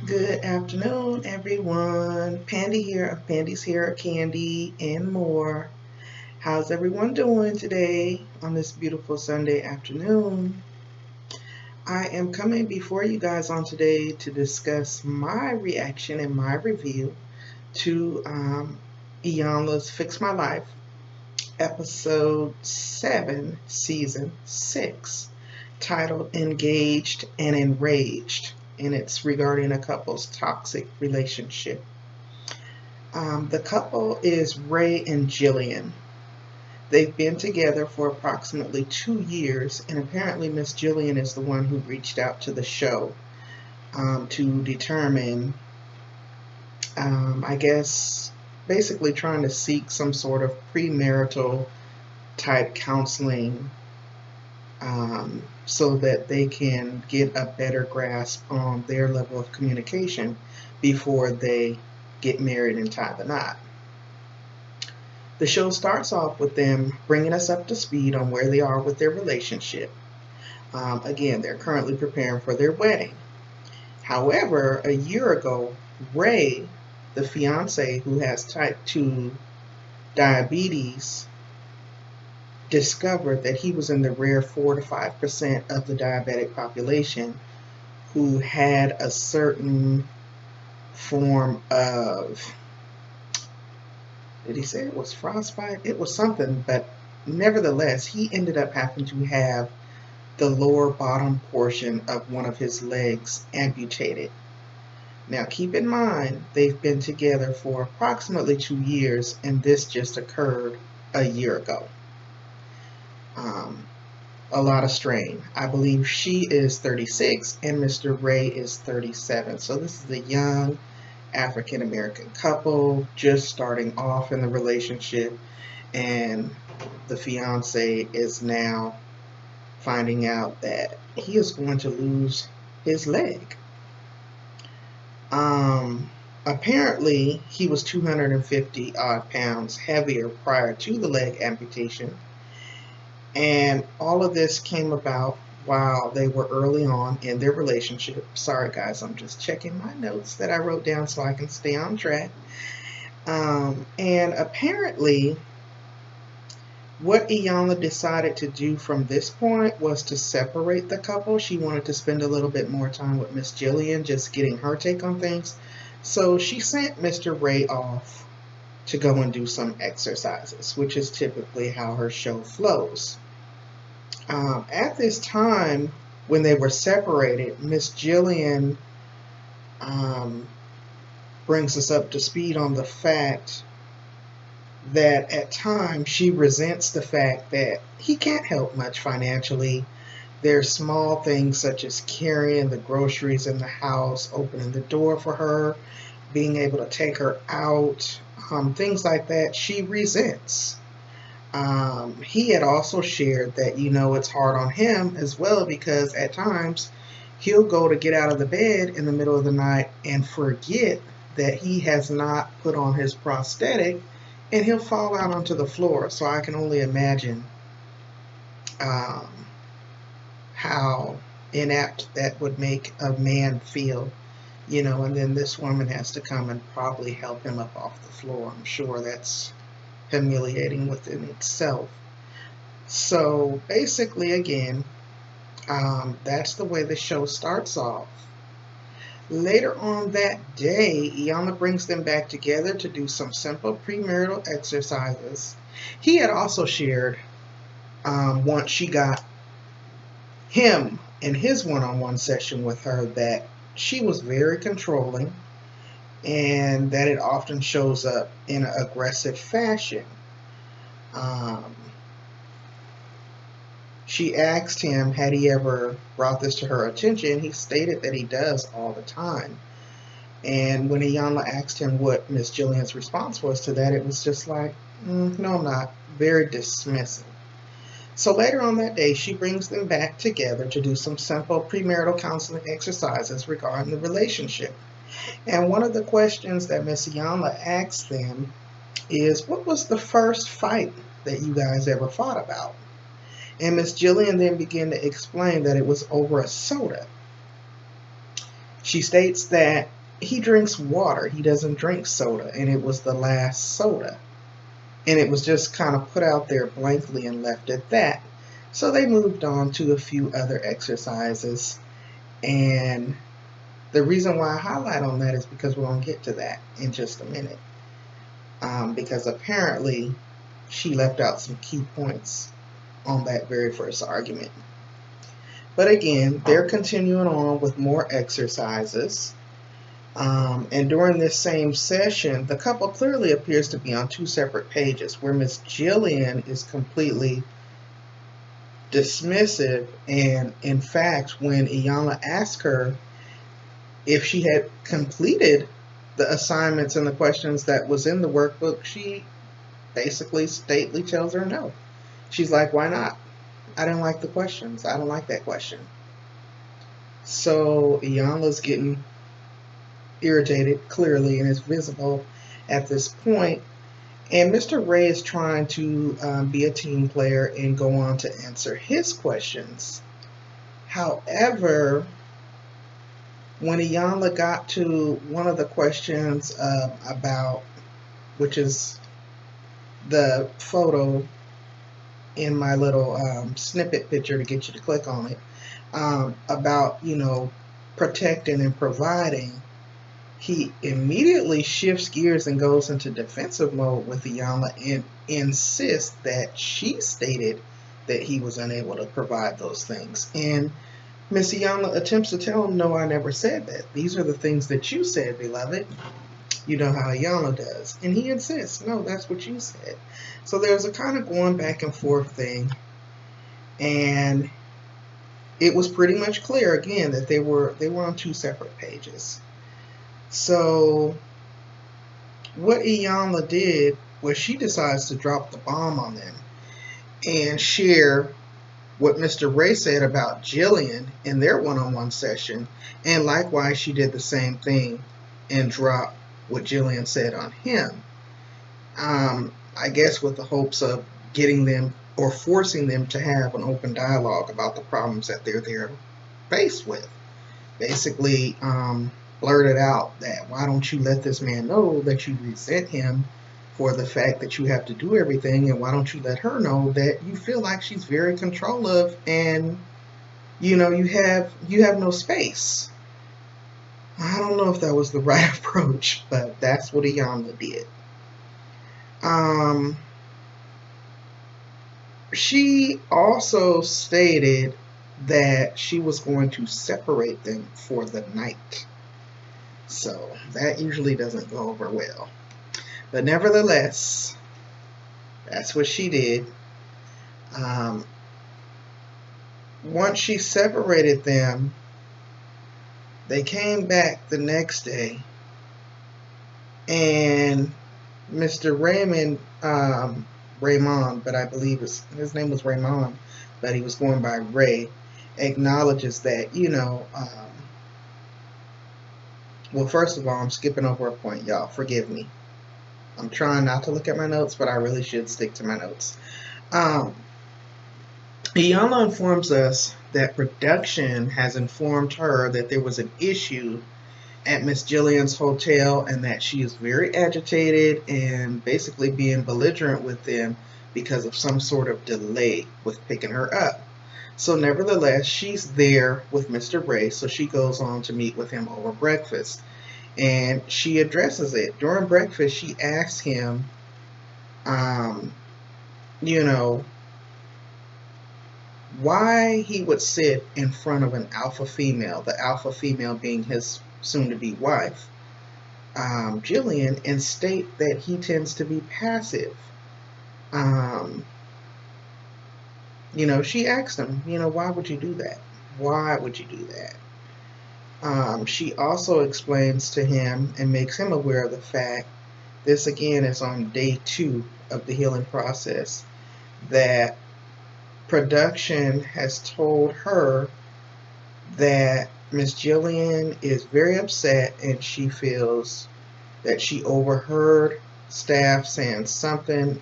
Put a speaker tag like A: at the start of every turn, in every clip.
A: Good afternoon, everyone. Pandy here of Pandy's Hair, Candy, and more. How's everyone doing today on this beautiful Sunday afternoon? I am coming before you guys on today to discuss my reaction and my review to Iyanla's Fix My Life, episode 7, season 6, titled Engaged and Enraged, and it's regarding a couple's toxic relationship. The couple is Ray and Jillian. They've been together for approximately 2 years, and apparently Miss Jillian is the one who reached out to the show to determine, I guess, basically trying to seek some sort of premarital type counseling so that they can get a better grasp on their level of communication before they get married and tie the knot. The show starts off with them bringing us up to speed on where they are with their relationship. Again, they're currently preparing for their wedding. However, a year ago, Ray, the fiance who has type 2 diabetes, discovered that he was in the rare 4 to 5% of the diabetic population who had a certain form of, did he say it was frostbite? It was something, but nevertheless, he ended up having to have the lower bottom portion of one of his legs amputated. Now, keep in mind, they've been together for approximately 2 years, and this just occurred a year ago. A lot of strain. I believe she is 36 and Mr. Ray is 37. So this is a young African American couple just starting off in the relationship, and the fiance is now finding out that he is going to lose his leg. Apparently he was 250 odd pounds heavier prior to the leg amputation. And all of this came about while they were early on in their relationship. Sorry, guys, I'm just checking my notes that I wrote down so I can stay on track. And apparently, what Iyanla decided to do from this point was to separate the couple. She wanted to spend a little bit more time with Miss Jillian, just getting her take on things. So she sent Mr. Ray off to go and do some exercises, which is typically how her show flows. At this time, when they were separated, Miss Jillian brings us up to speed on the fact that at times she resents the fact that he can't help much financially. There's small things such as carrying the groceries in the house, opening the door for her, being able to take her out, things like that she resents. He had also shared that, it's hard on him as well, because at times he'll go to get out of the bed in the middle of the night and forget that he has not put on his prosthetic, and he'll fall out onto the floor. So I can only imagine how inept that would make a man feel, and then this woman has to come and probably help him up off the floor. I'm sure that's humiliating within itself. So basically, again, that's the way the show starts off. Later on that day, Iyanla brings them back together to do some simple premarital exercises. He had also shared, once she got him in his one-on-one session with her, that she was very controlling and that it often shows up in an aggressive fashion. She asked him, had he ever brought this to her attention? He stated that he does all the time. And when Iyanla asked him what Miss Jillian's response was to that, it was just like, no, I'm not. Very dismissive. So later on that day, she brings them back together to do some simple premarital counseling exercises regarding the relationship. And one of the questions that Miss Iyanla asked them is, what was the first fight that you guys ever fought about? And Miss Jillian then began to explain that it was over a soda. She states that he drinks water. He doesn't drink soda, and it was the last soda. And it was just kind of put out there blankly and left at that. So they moved on to a few other exercises. And the reason why I highlight on that is because we're going to get to that in just a minute. Because apparently she left out some key points on that very first argument. But again, they're continuing on with more exercises. And during this same session, the couple clearly appears to be on two separate pages, where Miss Jillian is completely dismissive. And in fact, when Iyanla asked her if she had completed the assignments and the questions that was in the workbook, she basically stately tells her no. She's like, why not? I didn't like the questions. I don't like that question. So Iyanla's getting irritated, clearly, and it's visible at this point. And Mr. Ray is trying to be a team player and go on to answer his questions. However, when Iyanla got to one of the questions about, which is the photo in my little snippet picture to get you to click on it, about, protecting and providing, he immediately shifts gears and goes into defensive mode with Iyanla and insists that she stated that he was unable to provide those things. And Miss Iyanla attempts to tell him, no, I never said that. These are the things that you said, beloved. You know how Iyanla does. And he insists, no, that's what you said. So there's a kind of going back and forth thing. And it was pretty much clear, again, that they were on two separate pages. So what Iyanla did was she decides to drop the bomb on them and share what Mr. Ray said about Jillian in their one-on-one session, and likewise she did the same thing and dropped what Jillian said on him. I guess with the hopes of getting them or forcing them to have an open dialogue about the problems that they're faced with. Basically, blurted out that, why don't you let this man know that you resent him for the fact that you have to do everything, and why don't you let her know that you feel like she's very controlling and you have no space. I don't know if that was the right approach, but that's what Iyanla did. She also stated that she was going to separate them for the night. So that usually doesn't go over well. But nevertheless, that's what she did. Once she separated them, they came back the next day, and Mr. Ramone, but I believe his name was Ramone, but he was going by Ray, acknowledges that, well, first of all, I'm skipping over a point, y'all. Forgive me. I'm trying not to look at my notes, but I really should stick to my notes. Iyanla informs us that production has informed her that there was an issue at Miss Jillian's hotel and that she is very agitated and basically being belligerent with them because of some sort of delay with picking her up. So nevertheless, she's there with Mr. Ray, so she goes on to meet with him over breakfast. And she addresses it. During breakfast, she asks him, why he would sit in front of an alpha female, the alpha female being his soon-to-be wife, Jillian, and state that he tends to be passive. She asked him, why would you do that? Why would you do that? She also explains to him and makes him aware of the fact, this again is on day 2 of the healing process, that production has told her that Miss Jillian is very upset and she feels that she overheard staff saying something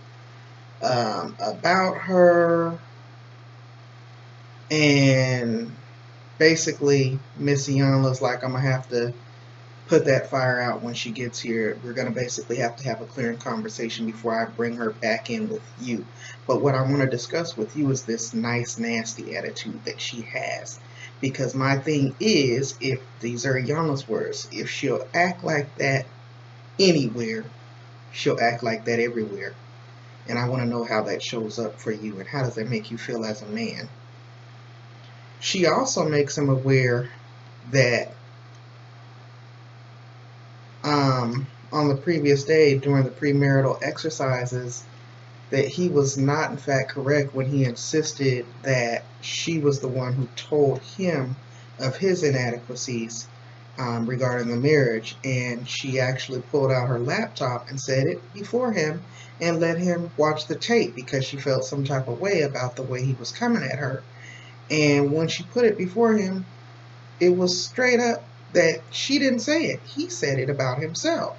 A: about her, and basically Miss Iyanla's like, I'm gonna have to put that fire out when she gets here. We're going to basically have to have a clearing conversation before I bring her back in with you. But what I want to discuss with you is this nice, nasty attitude that she has. Because my thing is, if these are Iyanla's words, if she'll act like that anywhere, she'll act like that everywhere. And I want to know how that shows up for you and how does that make you feel as a man. She also makes him aware that on the previous day during the premarital exercises that he was not in fact correct when he insisted that she was the one who told him of his inadequacies regarding the marriage, and she actually pulled out her laptop and said it before him and let him watch the tape because she felt some type of way about the way he was coming at her. And when she put it before him, it was straight up that she didn't say it. He said it about himself.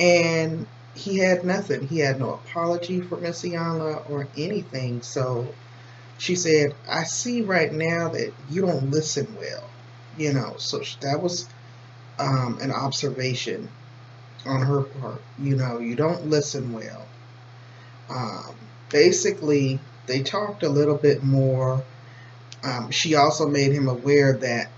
A: And he had nothing. He had no apology for Miss Iyanla or anything. So she said, I see right now that you don't listen well. You know, so that was an observation on her part. You know, you don't listen well. Basically, they talked a little bit more. She also made him aware that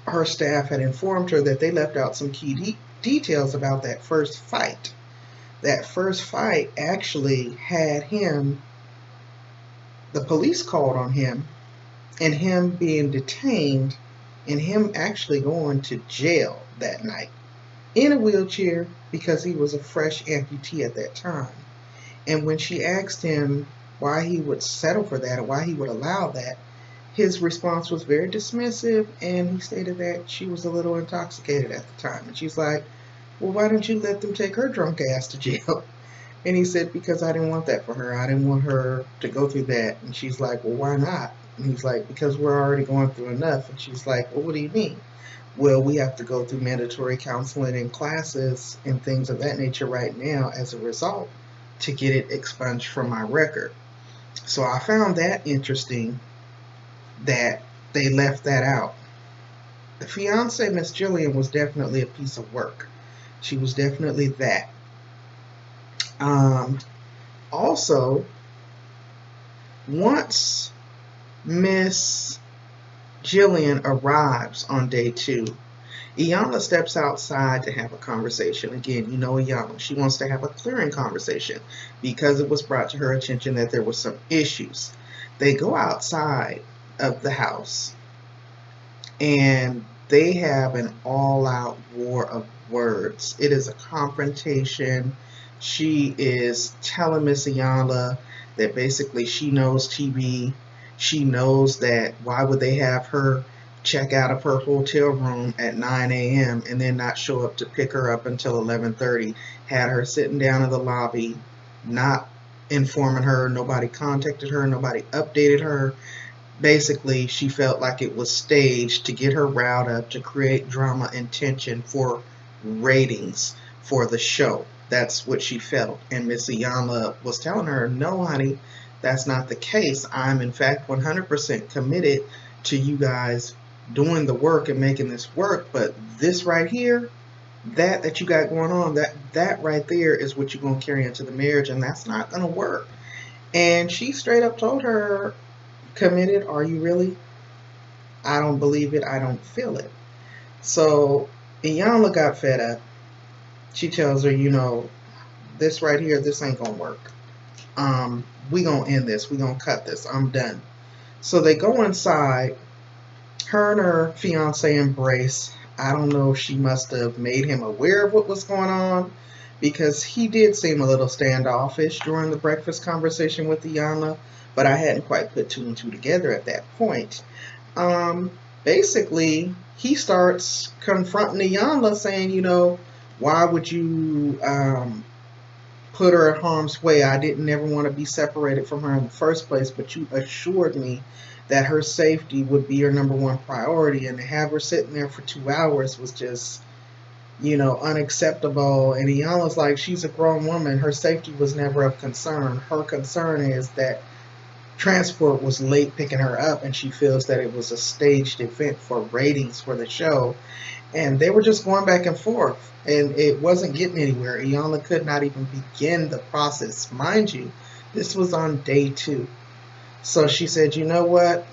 A: her staff had informed her that they left out some key details about that first fight. That first fight actually had him, the police called on him, and him being detained, and him actually going to jail that night in a wheelchair because he was a fresh amputee at that time. And when she asked him why he would settle for that or why he would allow that, his response was very dismissive, and he stated that she was a little intoxicated at the time. And she's like, well, why don't you let them take her drunk ass to jail? And he said, because I didn't want that for her. I didn't want her to go through that. And she's like, well, why not? And he's like, because we're already going through enough. And she's like, well, what do you mean? Well, we have to go through mandatory counseling and classes and things of that nature right now as a result to get it expunged from my record. So I found that interesting that they left that out. The fiance, Miss Jillian, was definitely a piece of work. She was definitely that. Also, once Miss Jillian arrives on day 2, Iyanla steps outside to have a conversation. Again, you know Iyanla, she wants to have a clearing conversation because it was brought to her attention that there were some issues. They go outside of the house and they have an all-out war of words. It is a confrontation. She is telling Miss Iyanla that basically she knows TV. She knows that why would they have her check out of her hotel room at 9 a.m. and then not show up to pick her up until 11:30. Had her sitting down in the lobby, not informing her. Nobody contacted her. Nobody updated her. Basically, she felt like it was staged to get her riled up, to create drama and tension for ratings for the show. That's what she felt. And Miss Iyanla was telling her, no, honey, that's not the case. I'm, in fact, 100% committed to you guys doing the work and making this work. But this right here, that you got going on, that right there is what you're going to carry into the marriage, and that's not going to work. And she straight up told her, committed, are you really? I don't believe it. I don't feel it. So Iyanla got fed up. She tells her, you know, this right here, this ain't gonna work. We gonna end this. We gonna cut this. I'm done. So they go inside. Her and her fiance embrace. I don't know if she must have made him aware of what was going on, because he did seem a little standoffish during the breakfast conversation with Iyanla, but I hadn't quite put 2 and 2 together at that point. Basically, he starts confronting Iyanla, saying, you know, why would you put her in harm's way? I didn't ever want to be separated from her in the first place, but you assured me that her safety would be your #1 priority, and to have her sitting there for 2 hours was just, you know, unacceptable. And Iyanla's like, she's a grown woman. Her safety was never of concern. Her concern is that transport was late picking her up, and she feels that it was a staged event for ratings for the show. And they were just going back and forth, and it wasn't getting anywhere. Iyanla could not even begin the process. Mind you, this was on day 2. So she said, you know what?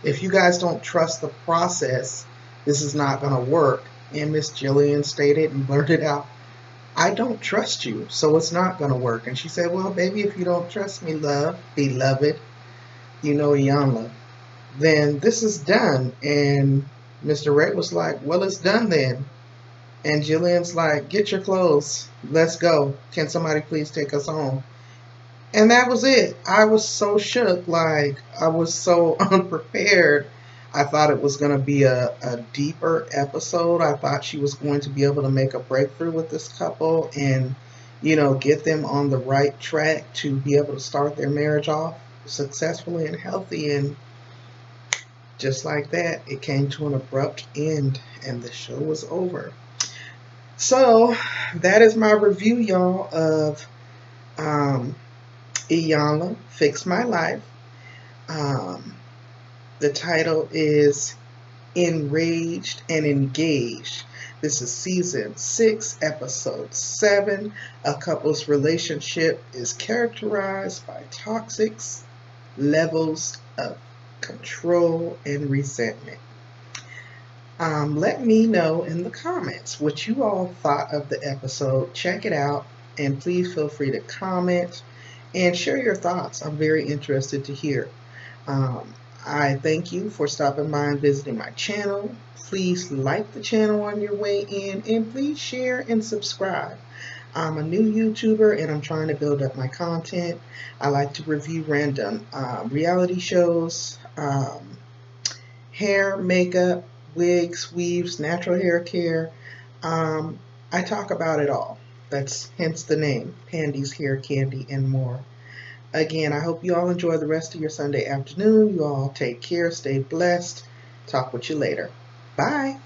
A: If you guys don't trust the process, this is not going to work. And Miss Jillian stated and blurted out, I don't trust you, so it's not going to work. And she said, well, baby, if you don't trust me, beloved, Iyanla, then this is done. And Mr. Ray was like, well, it's done then. And Jillian's like, get your clothes. Let's go. Can somebody please take us home? And that was it. I was so shook. Like, I was so unprepared. I thought it was going to be a deeper episode. I thought she was going to be able to make a breakthrough with this couple and, get them on the right track to be able to start their marriage off successfully and healthy. And just like that, it came to an abrupt end and the show was over. So that is my review, y'all, of Iyanla, Fix My Life. The title is Enraged and Engaged. This is season 6, episode 7. A couple's relationship is characterized by toxic levels of control and resentment. Let me know in the comments what you all thought of the episode. Check it out, and please feel free to comment and share your thoughts. I'm very interested to hear. I thank you for stopping by and visiting my channel. Please like the channel on your way in, and please share and subscribe. I'm a new YouTuber and I'm trying to build up my content. I like to review random reality shows, hair, makeup, wigs, weaves, natural hair care. I talk about it all. That's hence the name, Pandy's Hair, Candy, and more. Again, I hope you all enjoy the rest of your Sunday afternoon. You all take care, stay blessed. Talk with you later. Bye.